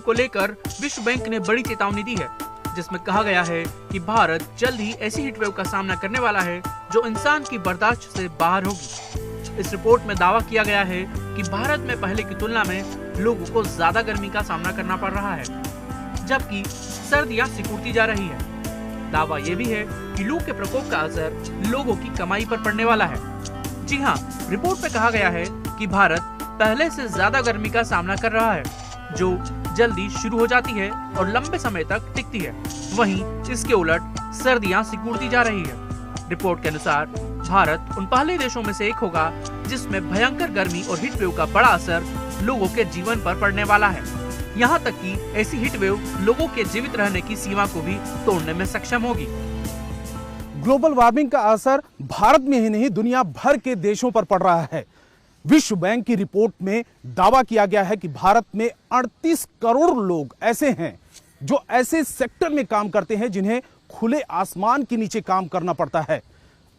को लेकर विश्व बैंक ने बड़ी चेतावनी दी है, जिसमें कहा गया है कि भारत जल्द ही ऐसी हीट वेव का सामना करने वाला है जो इंसान की बर्दाश्त से बाहर होगी। इस रिपोर्ट में दावा किया गया है कि भारत में पहले की तुलना में लोगों को ज्यादा गर्मी का सामना करना पड़ रहा है, जबकि सर्दियां सिकुड़ती जा रही है। दावा ये भी है कि लू के प्रकोप का असर लोगों की कमाई पर पड़ने वाला है। जी हाँ, रिपोर्ट में कहा गया है कि भारत पहले से ज्यादा गर्मी का सामना कर रहा है, जो जल्दी शुरू हो जाती है और लंबे समय तक टिकती है। वहीं इसके उलट सर्दियां सिकुड़ती जा रही है। रिपोर्ट के अनुसार भारत उन पहले देशों में से एक होगा जिसमें भयंकर गर्मी और हीट वेव का बड़ा असर लोगों के जीवन पर पड़ने वाला है। यहाँ तक कि ऐसी हीट वेव लोगों के जीवित रहने की सीमा को भी तोड़ने में सक्षम होगी। ग्लोबल वार्मिंग का असर भारत में ही नहीं दुनिया भर के देशों पर पड़ रहा है। विश्व बैंक की रिपोर्ट में दावा किया गया है कि भारत में 38 करोड़ लोग ऐसे हैं जो ऐसे सेक्टर में काम करते हैं जिन्हें खुले आसमान के नीचे काम करना पड़ता है।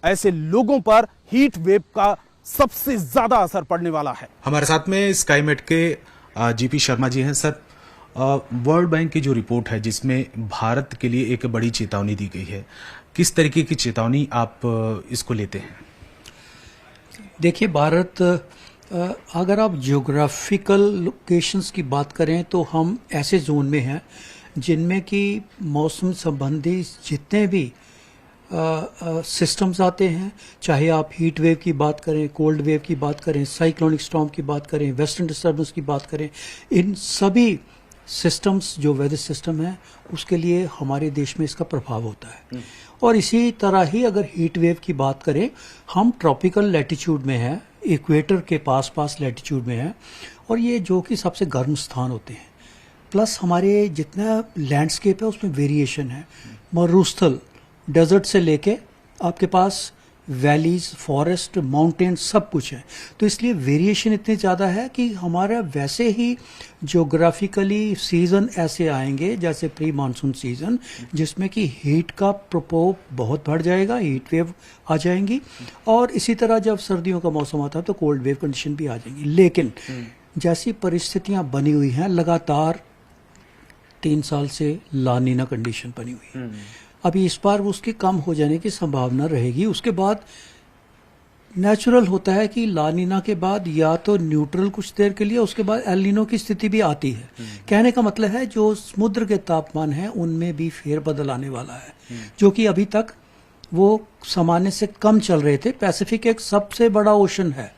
ऐसे लोगों पर हीट वेव का सबसे ज्यादा असर पड़ने वाला है। हमारे साथ में स्काईमेट के जीपी शर्मा जी हैं। सर, वर्ल्ड बैंक की जो रिपोर्ट है जिसमें भारत के लिए एक बड़ी चेतावनी दी गई है, किस तरीके की चेतावनी आप इसको लेते हैं? देखिए, भारत अगर आप जियोग्राफिकल लोकेशंस की बात करें तो हम ऐसे जोन में हैं जिनमें कि मौसम संबंधी जितने भी सिस्टम्स आते हैं, चाहे आप हीट वेव की बात करें, कोल्ड वेव की बात करें, साइक्लोनिक स्टॉर्म की बात करें, वेस्टर्न डिस्टर्बेंस की बात करें, इन सभी सिस्टम्स जो वेदर सिस्टम है उसके लिए हमारे देश में इसका प्रभाव होता है। और इसी तरह ही अगर हीट वेव की बात करें, हम ट्रॉपिकल लैटिट्यूड में हैं, इक्वेटर के पास पास लैटिट्यूड में हैं, और ये जो कि सबसे गर्म स्थान होते हैं। प्लस हमारे जितना लैंडस्केप है उसमें वेरिएशन है। मरुस्थल डेजर्ट से लेके आपके पास वैलीज, फॉरेस्ट, माउंटेन सब कुछ है, तो इसलिए वेरिएशन इतनी ज़्यादा है कि हमारा वैसे ही ज्योग्राफिकली सीज़न ऐसे आएंगे जैसे प्री मानसून सीज़न, जिसमें कि हीट का प्रकोप बहुत बढ़ जाएगा, हीट वेव आ जाएंगी, और इसी तरह जब सर्दियों का मौसम आता है तो कोल्ड वेव कंडीशन भी आ जाएंगी। लेकिन जैसी परिस्थितियाँ बनी हुई हैं, लगातार 3 साल से ला नीना कंडीशन बनी हुई है। अभी इस बार उसके कम हो जाने की संभावना रहेगी। उसके बाद नेचुरल होता है कि ला नीना के बाद या तो न्यूट्रल कुछ देर के लिए, उसके बाद एल नीनो की स्थिति भी आती है। कहने का मतलब है जो समुद्र के तापमान है उनमें भी फेरबदल आने वाला है, जो कि अभी तक वो सामान्य से कम चल रहे थे। पैसिफिक एक सबसे बड़ा ओशन है,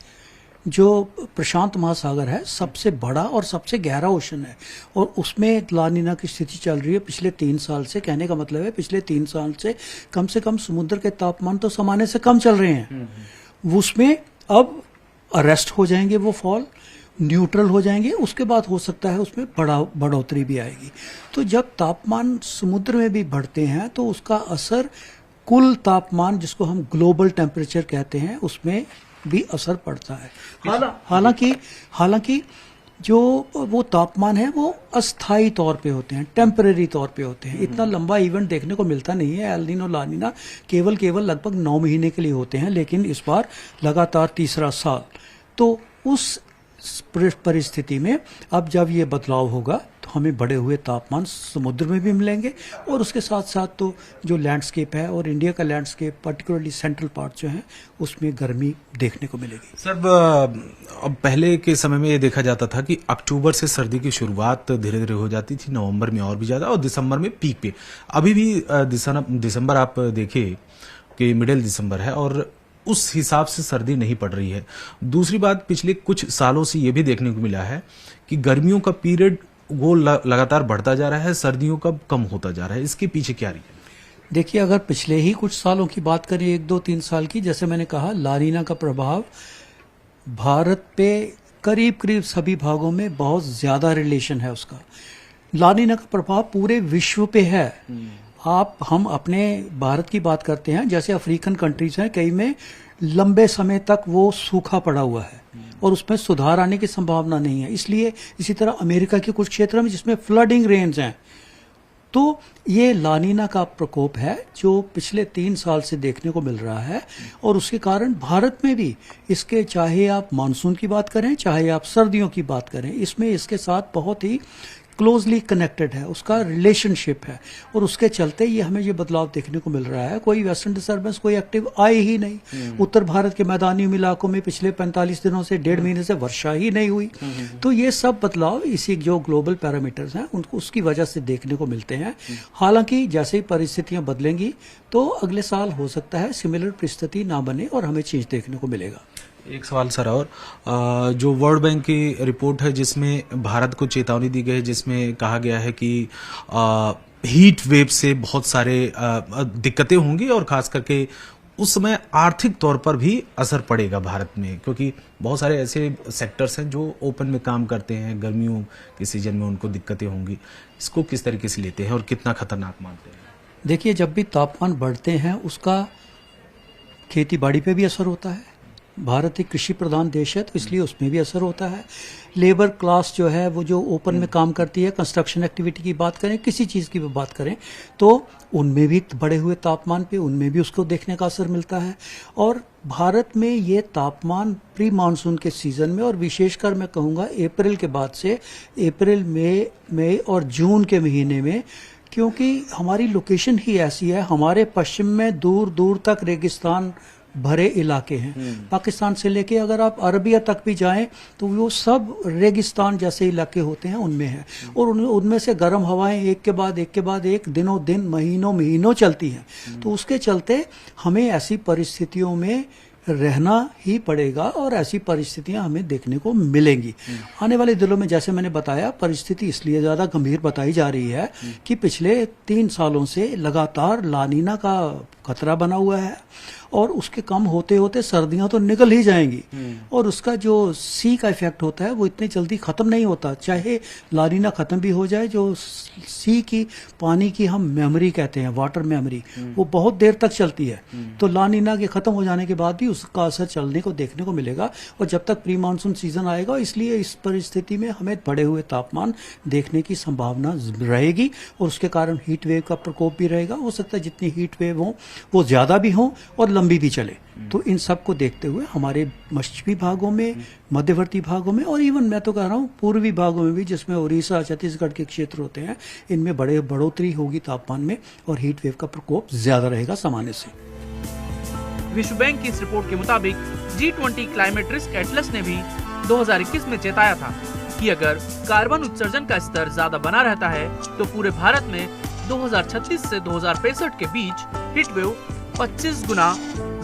जो प्रशांत महासागर है, सबसे बड़ा और सबसे गहरा ओशन है, और उसमें ला नीना की स्थिति चल रही है पिछले 3 साल से। कहने का मतलब है पिछले 3 साल से कम समुद्र के तापमान तो सामान्य से कम चल रहे हैं। उसमें अब अरेस्ट हो जाएंगे, वो फॉल न्यूट्रल हो जाएंगे, उसके बाद हो सकता है उसमें बढ़ोतरी भी आएगी। तो जब तापमान समुद्र में भी बढ़ते हैं तो उसका असर कुल तापमान, जिसको हम ग्लोबल टेम्परेचर कहते हैं, उसमें भी असर पड़ता है। हालांकि जो वो तापमान है वो अस्थायी तौर पे होते हैं, टेम्परेरी तौर पे होते हैं। इतना लंबा इवेंट देखने को मिलता नहीं है। एल नीनो, ला नीना केवल लगभग 9 महीने के लिए होते हैं, लेकिन इस बार लगातार तीसरा साल। तो उस परिस्थिति में अब जब ये बदलाव होगा तो हमें बढ़े हुए तापमान समुद्र में भी मिलेंगे, और उसके साथ साथ तो जो लैंडस्केप है और इंडिया का लैंडस्केप पर्टिकुलरली सेंट्रल पार्ट जो है उसमें गर्मी देखने को मिलेगी। सर, अब पहले के समय में ये देखा जाता था कि अक्टूबर से सर्दी की शुरुआत धीरे धीरे हो जाती थी, नवंबर में और भी ज़्यादा, और दिसंबर में पीक पे। अभी भी दिसंबर आप देखिए कि मिडिल दिसंबर है और उस हिसाब से सर्दी नहीं पड़ रही है। दूसरी बात, पिछले कुछ सालों से ये भी देखने को मिला है कि गर्मियों का पीरियड वो लगातार बढ़ता जा रहा है, सर्दियों का कम होता जा रहा है। इसके पीछे क्या रही है? देखिए, अगर पिछले ही कुछ सालों की बात करें, 1, 2, 3 साल की, जैसे मैंने कहा, ला नीना का प्रभाव भारत पे करीब सभी भागों में बहुत ज्यादा रिलेशन है उसका। ला नीना का प्रभाव पूरे विश्व पे है। हम अपने भारत की बात करते हैं, जैसे अफ्रीकन कंट्रीज हैं, कई में लंबे समय तक वो सूखा पड़ा हुआ है और उसमें सुधार आने की संभावना नहीं है। इसलिए इसी तरह अमेरिका के कुछ क्षेत्रों में जिसमें फ्लडिंग रेंज हैं, तो ये ला नीना का प्रकोप है जो पिछले 3 साल से देखने को मिल रहा है, और उसके कारण भारत में भी इसके, चाहे आप मानसून की बात करें चाहे आप सर्दियों की बात करें, इसमें इसके साथ बहुत ही क्लोजली कनेक्टेड है, उसका रिलेशनशिप है, और उसके चलते ये हमें ये बदलाव देखने को मिल रहा है। कोई वेस्टर्न डिस्टर्बेंस कोई एक्टिव आए ही नहीं। उत्तर भारत के मैदानी इलाकों में पिछले 45 दिनों से 1.5 महीने से वर्षा ही नहीं हुई। तो ये सब बदलाव इसी जो ग्लोबल पैरामीटर्स हैं उनको उसकी वजह से देखने को मिलते हैं। हालांकि जैसे ही परिस्थितियां बदलेंगी तो अगले साल हो सकता है सिमिलर परिस्थिति ना बने और हमें चेंज देखने को मिलेगा। एक सवाल सर और जो वर्ल्ड बैंक की रिपोर्ट है जिसमें भारत को चेतावनी दी गई है, जिसमें कहा गया है कि हीट वेव से बहुत सारे दिक्कतें होंगी और खास करके उस समय आर्थिक तौर पर भी असर पड़ेगा भारत में, क्योंकि बहुत सारे ऐसे सेक्टर्स हैं जो ओपन में काम करते हैं, गर्मियों के सीजन में उनको दिक्कतें होंगी। इसको किस तरीके से लेते हैं और कितना खतरनाक मानते हैं? देखिए, जब भी तापमान बढ़ते हैं उसका खेती बाड़ी पे भी असर होता है। भारत एक कृषि प्रधान देश है तो इसलिए उसमें भी असर होता है। लेबर क्लास जो है वो जो ओपन में काम करती है, कंस्ट्रक्शन एक्टिविटी की बात करें, किसी चीज़ की भी बात करें, तो उनमें भी बढ़े हुए तापमान पे उनमें भी उसको देखने का असर मिलता है। और भारत में ये तापमान प्री मानसून के सीज़न में और विशेषकर मैं कहूँगा अप्रैल के बाद से, अप्रैल मई और जून के महीने में, क्योंकि हमारी लोकेशन ही ऐसी है, हमारे पश्चिम में दूर दूर तक रेगिस्तान भरे इलाके हैं। पाकिस्तान से लेके अगर आप अरबिया तक भी जाएं तो वो सब रेगिस्तान जैसे इलाके होते हैं, उनमें है। और उनमें से गर्म हवाएं एक के बाद एक दिनों दिन महीनों चलती हैं। तो उसके चलते हमें ऐसी परिस्थितियों में रहना ही पड़ेगा और ऐसी परिस्थितियां हमें देखने को मिलेंगी। आने वाले दिनों में जैसे मैंने बताया, परिस्थिति इसलिए ज़्यादा गंभीर बताई जा रही है कि पिछले 3 सालों से लगातार लानीना का खतरा बना हुआ है और उसके कम होते होते सर्दियां तो निकल ही जाएंगी और उसका जो सी का इफेक्ट होता है वो इतनी जल्दी खत्म नहीं होता। चाहे लानीना खत्म भी हो जाए, जो सी की पानी की हम मेमोरी कहते हैं, वाटर मेमोरी, वो बहुत देर तक चलती है। तो लानीना के खत्म हो जाने के बाद भी उसका असर चलने को देखने को मिलेगा और जब तक प्री मानसून सीजन आएगा, इसलिए इस परिस्थिति में हमें बढ़े हुए तापमान देखने की संभावना रहेगी और उसके कारण हीट वेव का प्रकोप भी रहेगा। हो सकता है जितनी हीट वेव हो वो ज्यादा भी हो और लंबी भी चले। तो इन सब को देखते हुए हमारे पश्चिमी भागों में, मध्यवर्ती भागों में और इवन मैं तो कह रहा हूँ पूर्वी भागों में भी, जिसमें उड़ीसा छत्तीसगढ़ के क्षेत्र होते हैं, इनमें बढ़ोतरी होगी तापमान में और हीट वेव का प्रकोप ज्यादा रहेगा सामान्य से। विश्व बैंक की इस रिपोर्ट के मुताबिक G20 क्लाइमेट रिस्क एटलस ने भी 2021 में चेताया था कि अगर कार्बन उत्सर्जन का स्तर ज्यादा बना रहता है तो पूरे भारत में 2036 से 2065 के बीच हीट वेव 25 गुना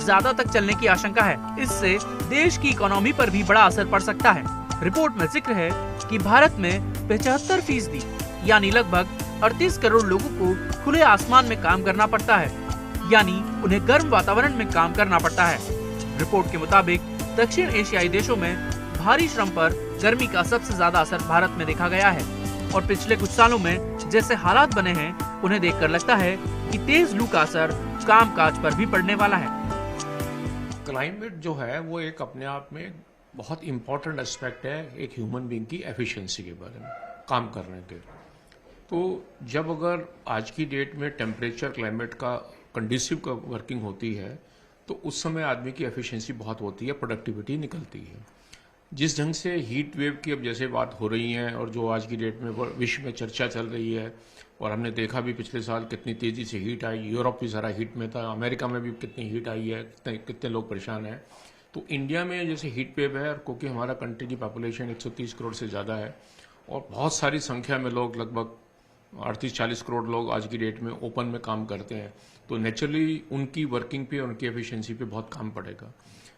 ज्यादा तक चलने की आशंका है। इससे देश की इकोनॉमी पर भी बड़ा असर पड़ सकता है। रिपोर्ट में जिक्र है कि भारत में 75% यानी लगभग 38 करोड़ लोगों को खुले आसमान में काम करना पड़ता है, यानी उन्हें गर्म वातावरण में काम करना पड़ता है। रिपोर्ट के मुताबिक दक्षिण एशियाई देशों में भारी श्रम पर गर्मी का सबसे ज्यादा असर भारत में देखा गया है और पिछले कुछ सालों में जैसे हालात बने हैं उन्हें देखकर लगता है कि तेज लू का असर कामकाज पर भी पड़ने वाला है। क्लाइमेट जो है वो एक अपने आप में बहुत इंपॉर्टेंट एस्पेक्ट है एक ह्यूमन बीइंग की एफिशिएंसी के बारे में, काम करने के। तो जब अगर आज की डेट में टेम्परेचर क्लाइमेट का कंडीसिव का वर्किंग होती है तो उस समय आदमी की एफिशिएंसी बहुत होती है, प्रोडक्टिविटी निकलती है। जिस ढंग से हीट वेव की अब जैसे बात हो रही है और जो आज की डेट में विश्व में चर्चा चल रही है और हमने देखा भी पिछले साल कितनी तेज़ी से हीट आई, यूरोप भी सारा हीट में था, अमेरिका में भी कितनी हीट आई है, कितने लोग परेशान हैं। तो इंडिया में जैसे हीट वेव है, और क्योंकि हमारा कंट्री की पॉपुलेशन 130 करोड़ से ज़्यादा है और बहुत सारी संख्या में लोग, लगभग 38-40 करोड़ लोग आज की डेट में ओपन में काम करते हैं, तो नेचुरली उनकी वर्किंग पे, उनकी एफिशिएंसी पे बहुत काम पड़ेगा।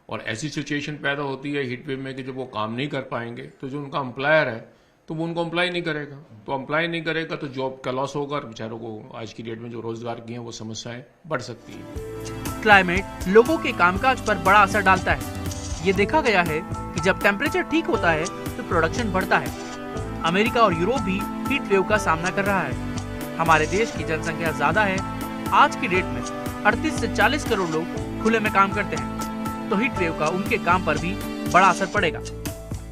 और ऐसी सिचुएशन पैदा होती है हीट वेव में कि जब वो काम नहीं कर पाएंगे तो जो उनका एम्प्लॉयर है तो वो उनको अम्प्लाई नहीं करेगा, तो अम्प्लाई नहीं करेगा तो जॉब का लॉस होगा और बेचारों को आज की डेट में जो रोजगार की हैं वो समस्याएं बढ़ सकती है। क्लाइमेट लोगों के कामकाज पर बड़ा असर डालता है। ये देखा गया है कि जब टेम्परेचर ठीक होता है तो प्रोडक्शन बढ़ता है। अमेरिका और यूरोप भी हीट वेव का सामना कर रहा है। हमारे देश की जनसंख्या ज्यादा है। आज की डेट में 38 से 40 करोड़ लोग खुले में काम करते हैं, तो हीट वेव का उनके काम पर भी बड़ा असर पड़ेगा।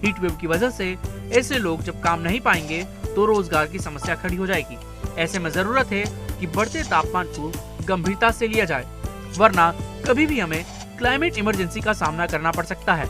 हीट वेव की वजह से ऐसे लोग जब काम नहीं पाएंगे तो रोजगार की समस्या खड़ी हो जाएगी। ऐसे में जरूरत है कि बढ़ते तापमान को गंभीरता से लिया जाए, वरना कभी भी हमें क्लाइमेट इमरजेंसी का सामना करना पड़ सकता है।